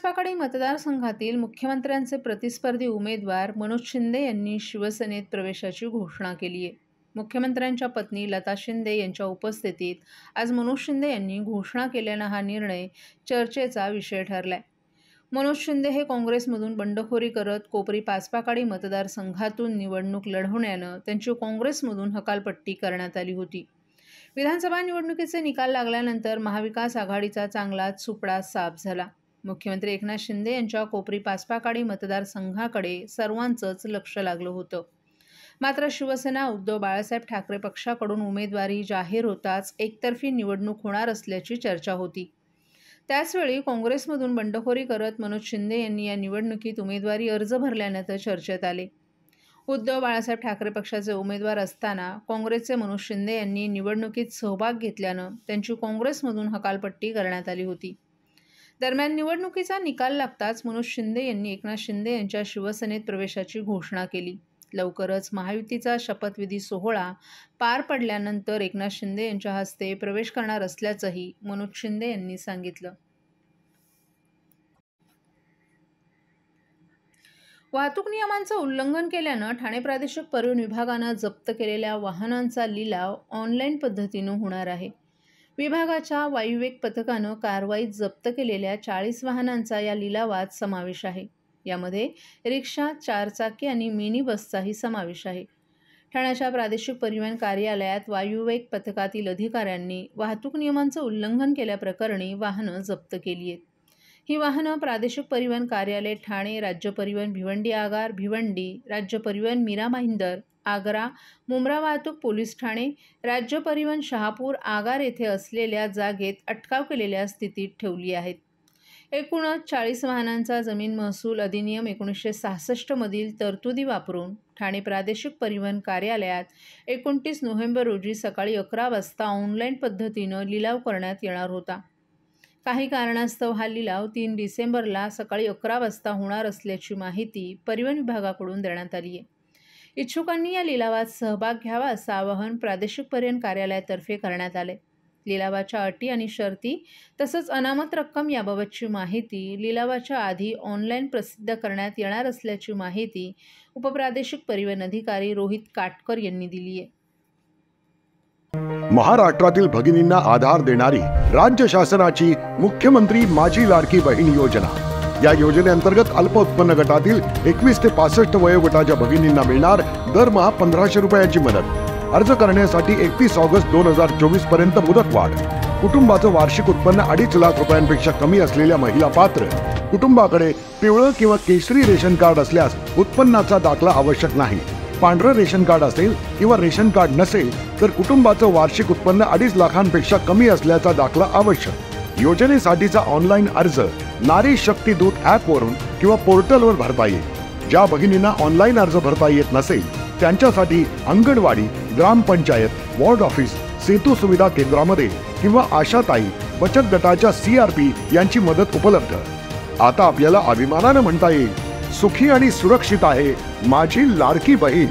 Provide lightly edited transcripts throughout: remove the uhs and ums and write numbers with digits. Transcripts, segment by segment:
पाचपाकडी मतदारसंघातील मुख्यमंत्र्यांचे प्रतिस्पर्धी उमेदवार मनोज शिंदे यांनी शिवसेनेत प्रवेशाची घोषणा केली आहे। मुख्यमंत्र्यांच्या पत्नी लता शिंदे यांच्या उपस्थितीत आज मनोज शिंदे यांनी घोषणा केल्यानं हा निर्णय चर्चेचा विषय ठरलाय। मनोज शिंदे हे काँग्रेसमधून बंडखोरी करत कोपरी पाचपाकडी मतदारसंघातून निवडणूक लढवण्यानं त्यांची काँग्रेसमधून हकालपट्टी करण्यात आली होती। विधानसभा निवडणुकीचे निकाल लागल्यानंतर महाविकास आघाडीचा चांगलाच सुपडा साफ झाला। मुख्यमंत्री एकनाथ शिंदे यांच्या कोपरी पाचपाकडी मतदारसंघाकडे सर्वांचंच लक्ष लागलं होतं। मात्र शिवसेना उद्धव बाळासाहेब ठाकरे पक्षाकडून उमेदवारी जाहीर होताच एकतर्फी निवडणूक होणार असल्याची चर्चा होती। त्याचवेळी काँग्रेसमधून बंडखोरी करत मनोज शिंदे यांनी या निवडणुकीत उमेदवारी अर्ज भरल्यानं ते चर्चेत आले। उद्धव बाळासाहेब ठाकरे पक्षाचे उमेदवार असताना काँग्रेसचे मनोज शिंदे यांनी निवडणुकीत सहभाग घेतल्यानं त्यांची काँग्रेसमधून हकालपट्टी करण्यात आली होती। दरम्यान निवडणुकीचा निकाल लागताच मनोज शिंदे यांनी एकनाथ शिंदे यांच्या शिवसेनेत प्रवेशाची घोषणा केली। लवकरच महायुतीचा शपथविधी सोहळा पार पडल्यानंतर एकनाथ शिंदे यांच्या हस्ते प्रवेश करणार असल्याचंही मनोज शिंदे यांनी सांगितलं। वाहतूक नियमांचं उल्लंघन केल्यानं ठाणे प्रादेशिक परिवहन विभागानं जप्त केलेल्या वाहनांचा लिलाव ऑनलाईन पद्धतीनं होणार आहे। विभागाच्या वायुवेग पथकानं कारवाईत जप्त केलेल्या 40 वाहनांचा या लिलावात समावेश आहे। यामध्ये रिक्षा, 4 चाकी आणि मिनी बसचाही समावेश आहे। ठाण्याच्या प्रादेशिक परिवहन कार्यालयात वायुवेग पथकातील अधिकाऱ्यांनी वाहतूक नियमांचं उल्लंघन केल्याप्रकरणी वाहनं जप्त केली आहेत। ही वाहनं प्रादेशिक परिवहन कार्यालय ठाणे, राज्य परिवहन भिवंडी आगार, भिवंडी, राज्य परिवहन मीरा भाईंदर, आग्रा, मुंब्रा वाहतूक पोलीस ठाणे, राज्य परिवहन शहापूर आगार येथे असलेल्या जागेत अटकाव केलेल्या स्थितीत ठेवली आहेत। एकूणच 40 वाहनांचा जमीन महसूल अधिनियम 1966 मधील तरतुदी वापरून ठाणे प्रादेशिक परिवहन कार्यालयात 29 नोव्हेंबर रोजी सकाळी 11 वाजता ऑनलाईन पद्धतीनं लिलाव करण्यात येणार होता। काही कारणास्तव हा लिलाव 3 डिसेंबरला सकाळी 11 वाजता होणार असल्याची माहिती परिवहन विभागाकडून देण्यात आली आहे। इच्छुकांनी या लिलावात सहभाग घ्यावा असं आवाहन प्रादेशिक परिवहन कार्यालयातर्फे करण्यात आले। लिलावाच्या अटी आणि शर्ती तसंच अनामत रक्कम याबाबतची माहिती लिलावाच्या आधी ऑनलाईन प्रसिद्ध करण्यात येणार असल्याची माहिती उपप्रादेशिक परिवहन अधिकारी रोहित काटकर यांनी दिली आहे। महाराष्ट्रातील भगिनींना आधार देणारी राज्य शासनाची मुख्यमंत्री माझी लाडकी बहीण योजना। या योजनेअंतर्गत अल्प उत्पन्न गटातील 21 ते 65 वयोगटाच्या भगिनींना मिळणार दरमहा 1500 रुपयाची मदत। अर्ज करण्यासाठी 31 ऑगस्ट 2024 पर्यंत मुदतवाढ। कुटुंबाचं वार्षिक उत्पन्न 2.5 लाख रुपयांपेक्षा कमी असलेल्या महिला पात्र। कुटुंबाकडे पिवळं किंवा केशरी रेशन कार्ड असल्यास उत्पन्नाचा दाखला आवश्यक नाही। पांढरं रेशन कार्ड असेल किंवा रेशन कार्ड नसेल तर कुटुंबाचं वार्षिक उत्पन्न 2.5 लाखांपेक्षा कमी असल्याचा दाखला आवश्यक। योजनेसाठीचा ऑनलाईन अर्ज नारी शक्ती दूत ॲपवरून किंवा पोर्टलवर भरता येईल। ज्या भगिनींना ऑनलाईन अर्ज भरता येत नसेल त्यांच्यासाठी अंगणवाडी, ग्रामपंचायत, वॉर्ड ऑफिस, सेतू सुविधा केंद्रामध्ये किंवा आशाताई बचत गटाच्या CRP यांची मदत उपलब्ध। आता आपल्याला अभिमानाने म्हणता येईल, सुखी आणि सुरक्षित आहे माझी लाडकी बहीण।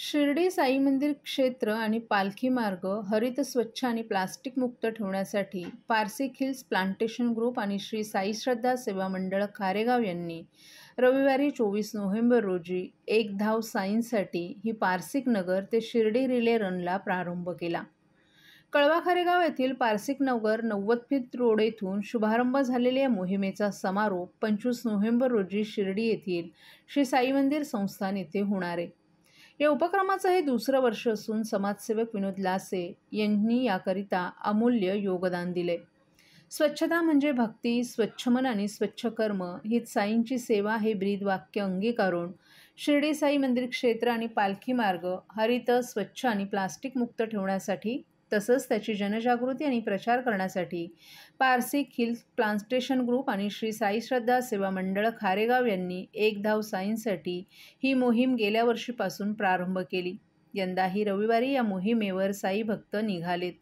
शिर्डी साई मंदिर क्षेत्र आणि पालखी मार्ग हरित, स्वच्छ आणि प्लास्टिक मुक्त ठेवण्यासाठी पारसिक हिल्स प्लांटेशन ग्रुप आणि श्री साई श्रद्धा सेवा मंडळ खारेगाव यांनी रविवारी 24 नोव्हेंबर रोजी एक धाव साईंसाठी ही पारसिक नगर ते शिर्डी रिले रनला प्रारंभ केला। कळवा खारेगाव येथील पारसिक नगर 90 फीट रोड येथून शुभारंभ झालेल्या या मोहिमेचा समारोप 25 नोव्हेंबर रोजी शिर्डी येथील श्री साई मंदिर संस्थान येथे होणार आहे। या उपक्रमाचं हे दुसरं वर्ष असून समाजसेवक विनोद लासे यांनी याकरिता अमूल्य योगदान दिले। स्वच्छता म्हणजे भक्ती, स्वच्छ मन आणि स्वच्छ कर्म हीच साईंची सेवा हे ब्रीद वाक्य अंगीकारून शिर्डी साई मंदिर क्षेत्र आणि पालखी मार्ग हरित, स्वच्छ आणि प्लास्टिक मुक्त ठेवण्यासाठी तसंच त्याची जनजागृती आणि प्रचार करण्यासाठी पारसिक हिल्स प्लांटेशन ग्रुप आणि श्री साई श्रद्धा सेवा मंडळ खारेगाव यांनी एक धाव साईंसाठी ही मोहीम गेल्या वर्षीपासून प्रारंभ केली। यंदाही रविवारी या मोहिमेवर साई भक्त निघालेत।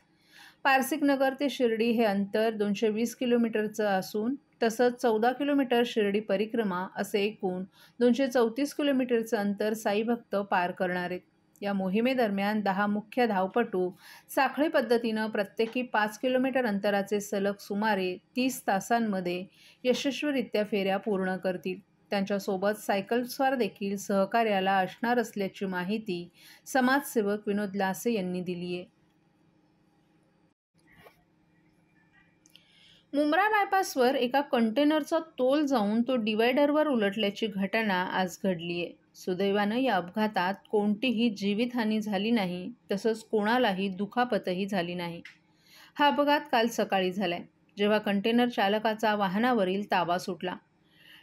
पारसिक नगर ते शिर्डी हे अंतर 220 किलोमीटरचं असून तसंच 14 किलोमीटर शिर्डी परिक्रमा असे एकूण 234 किलोमीटरचं अंतर साई भक्त पार करणार आहेत। या मोहिमेदरम्यान 10 मुख्य धावपटू साखळी पद्धतीनं प्रत्येकी 5 किलोमीटर अंतराचे सलग सुमारे 30 तासांमध्ये यशस्वीरित्या फेऱ्या पूर्ण करतील. त्यांच्यासोबत सायकलस्वार देखील सहकार्याला असणार असल्याची माहिती समाजसेवक विनोद लासे यांनी दिली आहे. मुंब्रा बायपासवर एका कंटेनरचा तोल जाऊन तो डिवायडरवर उलटल्याची घटना आज घडली आहे. सुदैवानं या अपघातात कोणतीही जीवितहानी झाली नाही, तसंच कोणालाही दुखापतही झाली नाही. हा अपघात काल सकाळी झालाय, जेव्हा कंटेनर चालकाचा वाहनावरील ताबा सुटला.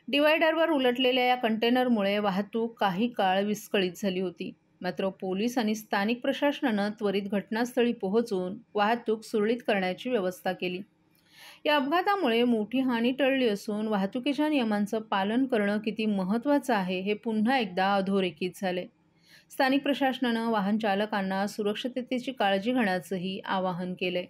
डिवायडरवर उलटलेल्या या कंटेनरमुळे वाहतूक काही काळ विस्कळीत झाली होती. मात्र पोलीस आणि स्थानिक प्रशासनानं त्वरित घटनास्थळी पोहोचून वाहतूक सुरळीत करण्याची व्यवस्था केली. या अपघातामुळे मोठी हानी टळली असून वाहतुकीच्या नियमांचं पालन करणं किती महत्त्वाचं आहे हे पुन्हा एकदा अधोरेखित झाले. स्थानिक प्रशासनानं वाहन चालकांना सुरक्षिततेची काळजी घेण्याचंही आवाहन केलंय.